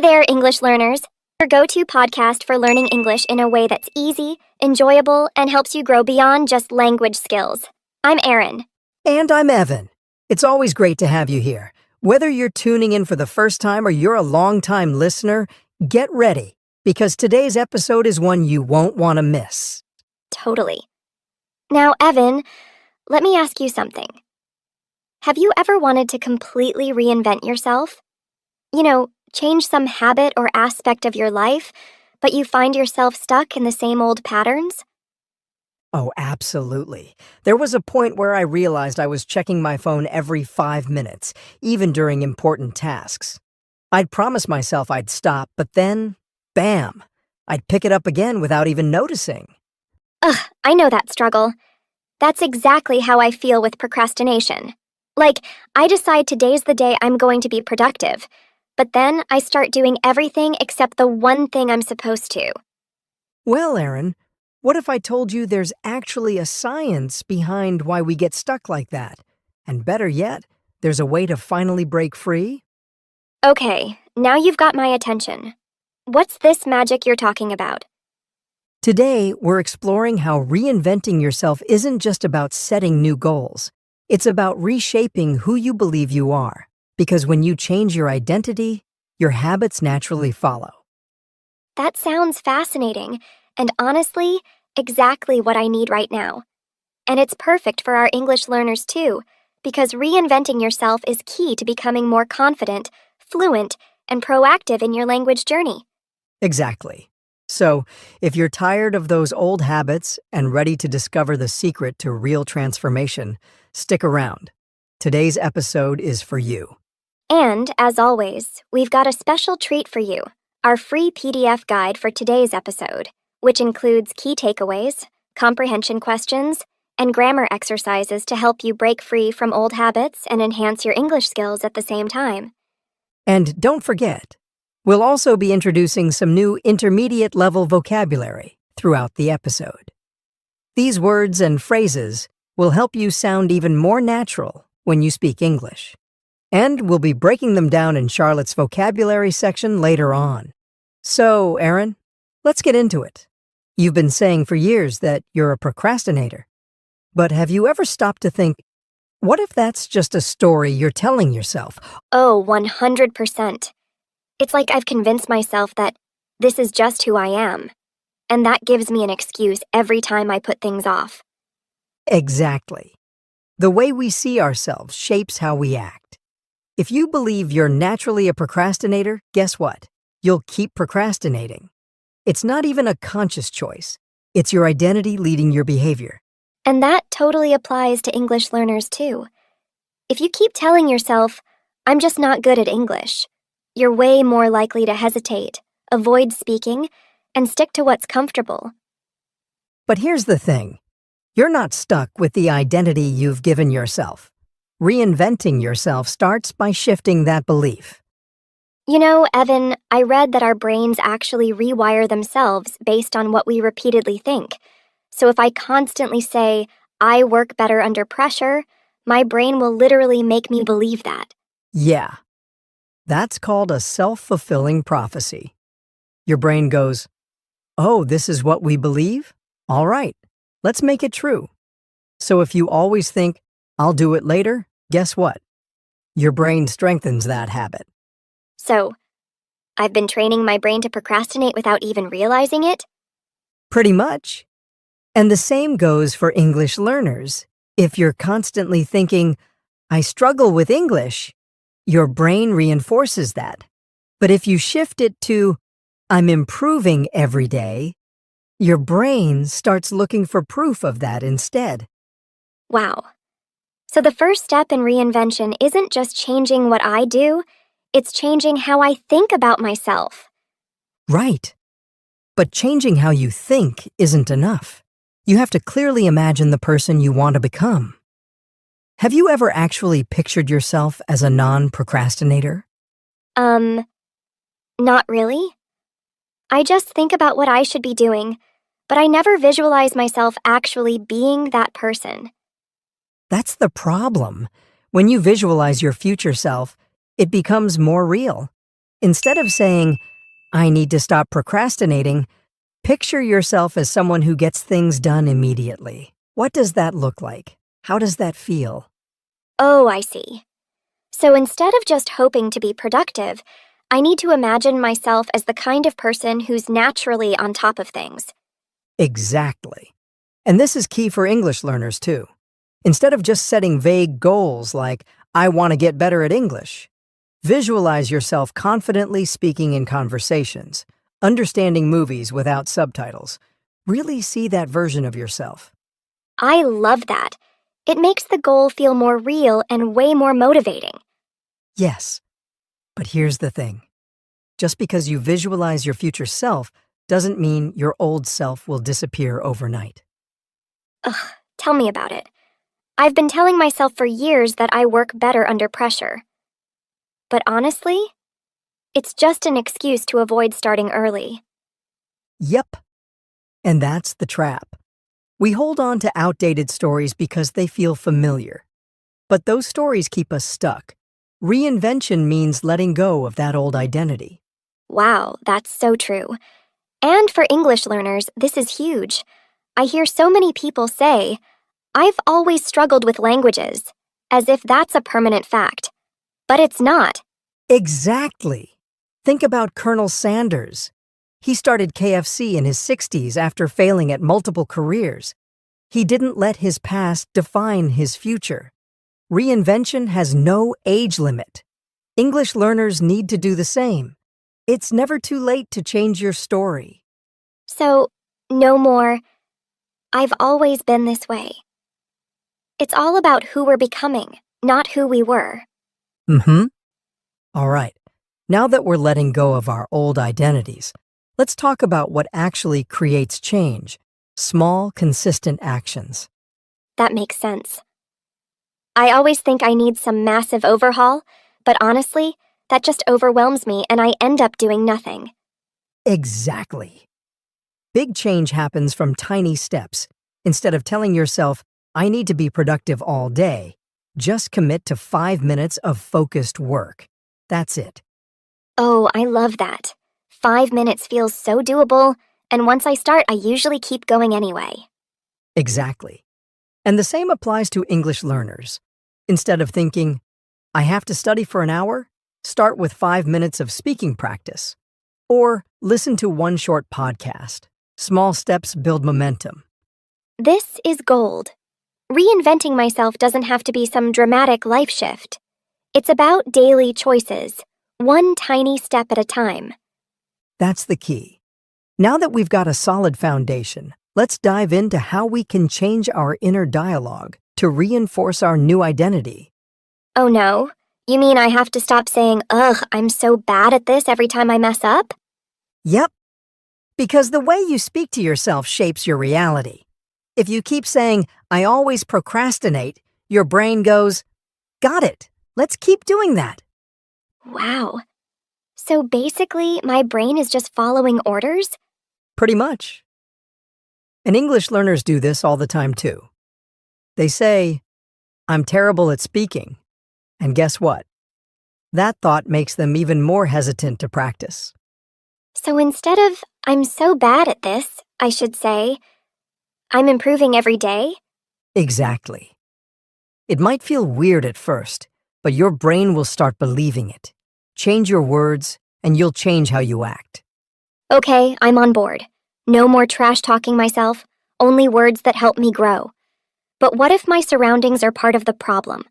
there, English learners. Your go-to podcast for learning English in a way that's easy, enjoyable, and helps you grow beyond just language skills. I'm Erin. And I'm Evan. It's always great to have you here. Whether you're tuning in for the first time or you're a long-time listener, get ready, because today's episode is one you won't want to miss. Totally. Now, Evan, let me ask you something. Have you ever wanted to completely reinvent yourself? Change some habit or aspect of your life, but you find yourself stuck in the same old patterns? Oh, absolutely. There was a point where I realized I was checking my phone every 5 minutes, even during important tasks. I'd promised myself I'd stop, but then, bam, I'd pick it up again without even noticing. Ugh, I know that struggle. That's exactly how I feel with procrastination. I decide today's the day I'm going to be productive, but then I start doing everything except the one thing I'm supposed to. Well, Erin, what if I told you there's actually a science behind why we get stuck like that? And better yet, there's a way to finally break free? Okay, now you've got my attention. What's this magic you're talking about? Today, we're exploring how reinventing yourself isn't just about setting new goals. It's about reshaping who you believe you are. Because when you change your identity, your habits naturally follow. That sounds fascinating, and honestly, exactly what I need right now. And it's perfect for our English learners too, because reinventing yourself is key to becoming more confident, fluent, and proactive in your language journey. Exactly. So, if you're tired of those old habits and ready to discover the secret to real transformation, stick around. Today's episode is for you. And, as always, we've got a special treat for you, our free PDF guide for today's episode, which includes key takeaways, comprehension questions, and grammar exercises to help you break free from old habits and enhance your English skills at the same time. And don't forget, we'll also be introducing some new intermediate-level vocabulary throughout the episode. These words and phrases will help you sound even more natural when you speak English. And we'll be breaking them down in Charlotte's vocabulary section later on. So, Erin, let's get into it. You've been saying for years that you're a procrastinator. But have you ever stopped to think, what if that's just a story you're telling yourself? Oh, 100%. It's like I've convinced myself that this is just who I am, and that gives me an excuse every time I put things off. Exactly. The way we see ourselves shapes how we act. If you believe you're naturally a procrastinator, guess what? You'll keep procrastinating. It's not even a conscious choice. It's your identity leading your behavior. And that totally applies to English learners too. If you keep telling yourself, I'm just not good at English, you're way more likely to hesitate, avoid speaking, and stick to what's comfortable. But here's the thing. You're not stuck with the identity you've given yourself. Reinventing yourself starts by shifting that belief. Evan, I read that our brains actually rewire themselves based on what we repeatedly think. So if I constantly say, I work better under pressure, my brain will literally make me believe that. Yeah. That's called a self-fulfilling prophecy. Your brain goes, oh, this is what we believe? All right, let's make it true. So if you always think, I'll do it later, guess what? Your brain strengthens that habit. So, I've been training my brain to procrastinate without even realizing it? Pretty much. And the same goes for English learners. If you're constantly thinking, I struggle with English, your brain reinforces that. But if you shift it to, I'm improving every day, your brain starts looking for proof of that instead. Wow. So the first step in reinvention isn't just changing what I do, it's changing how I think about myself. Right. But changing how you think isn't enough. You have to clearly imagine the person you want to become. Have you ever actually pictured yourself as a non-procrastinator? Not really. I just think about what I should be doing, but I never visualize myself actually being that person. That's the problem. When you visualize your future self, it becomes more real. Instead of saying, I need to stop procrastinating, picture yourself as someone who gets things done immediately. What does that look like? How does that feel? Oh, I see. So instead of just hoping to be productive, I need to imagine myself as the kind of person who's naturally on top of things. Exactly. And this is key for English learners too. Instead of just setting vague goals like, I want to get better at English, visualize yourself confidently speaking in conversations, understanding movies without subtitles. Really see that version of yourself. I love that. It makes the goal feel more real and way more motivating. Yes, but here's the thing. Just because you visualize your future self doesn't mean your old self will disappear overnight. Ugh, tell me about it. I've been telling myself for years that I work better under pressure. But honestly, it's just an excuse to avoid starting early. Yep, and that's the trap. We hold on to outdated stories because they feel familiar. But those stories keep us stuck. Reinvention means letting go of that old identity. Wow, that's so true. And for English learners, this is huge. I hear so many people say, I've always struggled with languages, as if that's a permanent fact. But it's not. Exactly. Think about Colonel Sanders. He started KFC in his 60s after failing at multiple careers. He didn't let his past define his future. Reinvention has no age limit. English learners need to do the same. It's never too late to change your story. So, no more, I've always been this way. It's all about who we're becoming, not who we were. All right. Now that we're letting go of our old identities, let's talk about what actually creates change. Small, consistent actions. That makes sense. I always think I need some massive overhaul, but honestly, that just overwhelms me and I end up doing nothing. Exactly. Big change happens from tiny steps. Instead of telling yourself, I need to be productive all day, just commit to 5 minutes of focused work. That's it. Oh, I love that. 5 minutes feels so doable, and once I start, I usually keep going anyway. Exactly. And the same applies to English learners. Instead of thinking, I have to study for an hour, start with 5 minutes of speaking practice. Or listen to one short podcast. Small steps build momentum. This is gold. Reinventing myself doesn't have to be some dramatic life shift. It's about daily choices, one tiny step at a time. That's the key. Now that we've got a solid foundation, let's dive into how we can change our inner dialogue to reinforce our new identity. Oh no, you mean I have to stop saying, ugh, I'm so bad at this every time I mess up? Yep. Because the way you speak to yourself shapes your reality. If you keep saying, I always procrastinate, your brain goes, got it. Let's keep doing that. Wow. So basically, my brain is just following orders? Pretty much. And English learners do this all the time too. They say, I'm terrible at speaking. And guess what? That thought makes them even more hesitant to practice. So instead of, I'm so bad at this, I should say, I'm improving every day? Exactly. It might feel weird at first, but your brain will start believing it. Change your words, and you'll change how you act. Okay, I'm on board. No more trash talking myself, only words that help me grow. But what if my surroundings are part of the problem?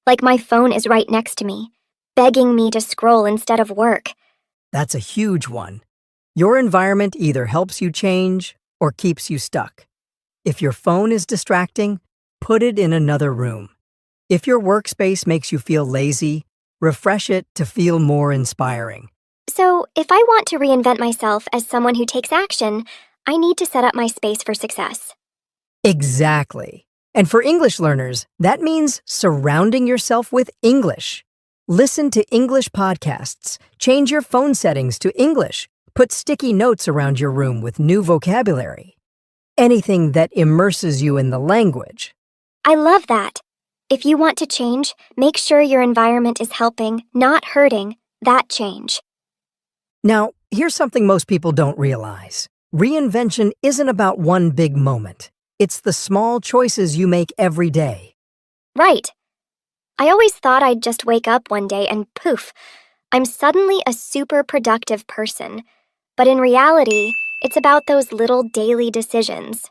Like my phone is right next to me, begging me to scroll instead of work. That's a huge one. Your environment either helps you change or keeps you stuck. If your phone is distracting, put it in another room. If your workspace makes you feel lazy, refresh it to feel more inspiring. So, if I want to reinvent myself as someone who takes action, I need to set up my space for success. Exactly. And for English learners, that means surrounding yourself with English. Listen to English podcasts, change your phone settings to English, put sticky notes around your room with new vocabulary. Anything that immerses you in the language. I love that. If you want to change, make sure your environment is helping, not hurting, that change. Now, here's something most people don't realize. Reinvention isn't about one big moment. It's the small choices you make every day. Right. I always thought I'd just wake up one day and poof, I'm suddenly a super productive person. But in reality, it's about those little daily decisions.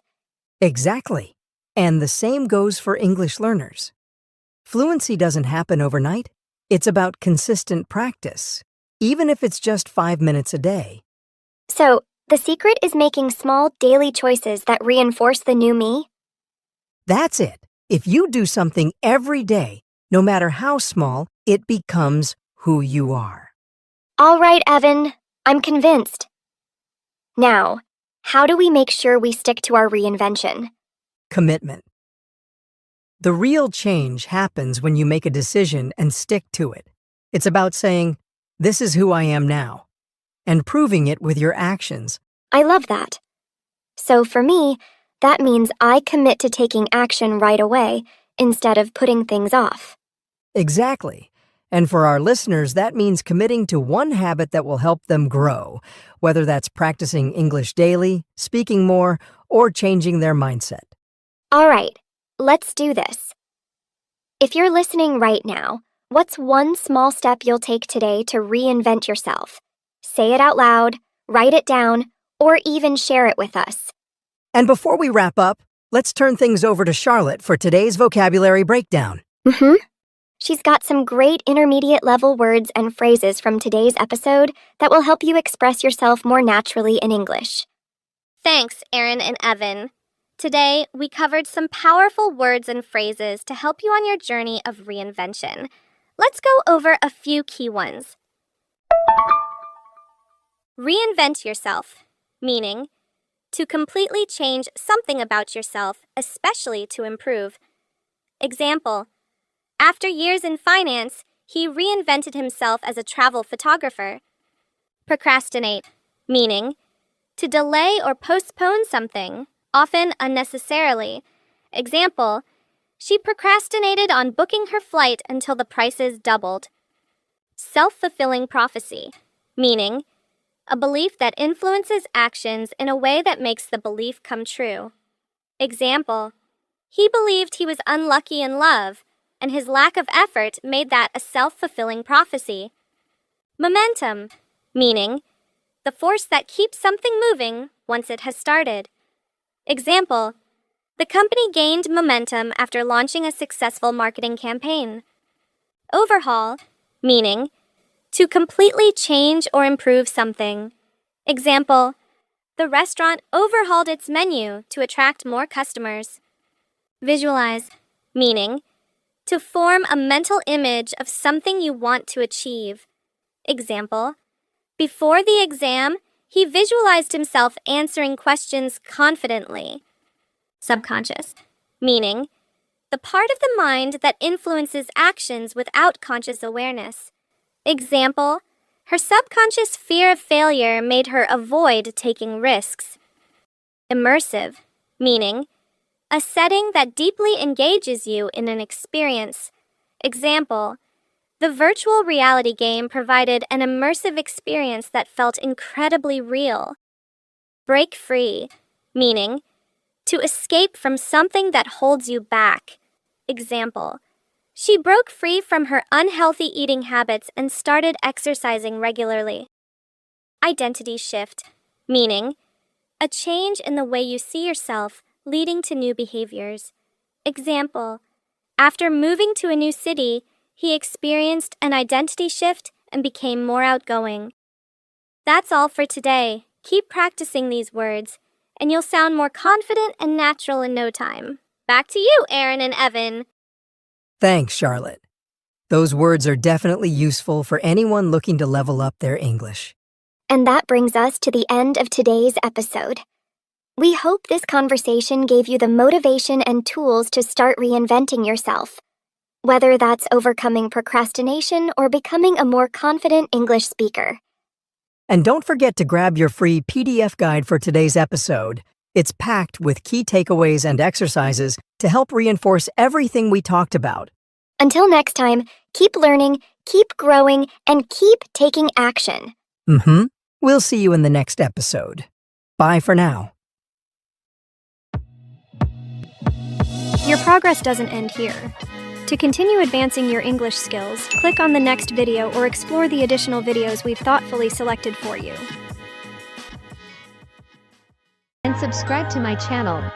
Exactly. And the same goes for English learners. Fluency doesn't happen overnight. It's about consistent practice, even if it's just 5 minutes a day. So, the secret is making small daily choices that reinforce the new me? That's it. If you do something every day, no matter how small, it becomes who you are. All right, Evan, I'm convinced. Now, how do we make sure we stick to our reinvention? Commitment. The real change happens when you make a decision and stick to it. It's about saying, "This is who I am now," and proving it with your actions. I love that. So for me, that means I commit to taking action right away instead of putting things off. Exactly. And for our listeners, that means committing to one habit that will help them grow, whether that's practicing English daily, speaking more, or changing their mindset. All right, let's do this. If you're listening right now, what's one small step you'll take today to reinvent yourself? Say it out loud, write it down, or even share it with us. And before we wrap up, let's turn things over to Charlotte for today's vocabulary breakdown. She's got some great intermediate level words and phrases from today's episode that will help you express yourself more naturally in English. Thanks, Erin and Evan. Today, we covered some powerful words and phrases to help you on your journey of reinvention. Let's go over a few key ones. Reinvent yourself, meaning to completely change something about yourself, especially to improve. Example, after years in finance, he reinvented himself as a travel photographer. Procrastinate, meaning to delay or postpone something, often unnecessarily. Example, she procrastinated on booking her flight until the prices doubled. Self-fulfilling prophecy, meaning a belief that influences actions in a way that makes the belief come true. Example, he believed he was unlucky in love, and his lack of effort made that a self-fulfilling prophecy. Momentum, meaning the force that keeps something moving once it has started. Example, the company gained momentum after launching a successful marketing campaign. Overhaul, meaning to completely change or improve something. Example, the restaurant overhauled its menu to attract more customers. Visualize, meaning to form a mental image of something you want to achieve. Example, before the exam, he visualized himself answering questions confidently. Subconscious, meaning the part of the mind that influences actions without conscious awareness. Example, her subconscious fear of failure made her avoid taking risks. Immersive, meaning a setting that deeply engages you in an experience. Example, the virtual reality game provided an immersive experience that felt incredibly real. Break free, meaning to escape from something that holds you back. Example, she broke free from her unhealthy eating habits and started exercising regularly. Identity shift, meaning a change in the way you see yourself, leading to new behaviors. Example, after moving to a new city, he experienced an identity shift and became more outgoing. That's all for today. Keep practicing these words, and you'll sound more confident and natural in no time. Back to you, Erin and Evan. Thanks, Charlotte. Those words are definitely useful for anyone looking to level up their English. And that brings us to the end of today's episode. We hope this conversation gave you the motivation and tools to start reinventing yourself, whether that's overcoming procrastination or becoming a more confident English speaker. And don't forget to grab your free PDF guide for today's episode. It's packed with key takeaways and exercises to help reinforce everything we talked about. Until next time, keep learning, keep growing, and keep taking action. We'll see you in the next episode. Bye for now. Your progress doesn't end here. To continue advancing your English skills, click on the next video or explore the additional videos we've thoughtfully selected for you. And subscribe to my channel.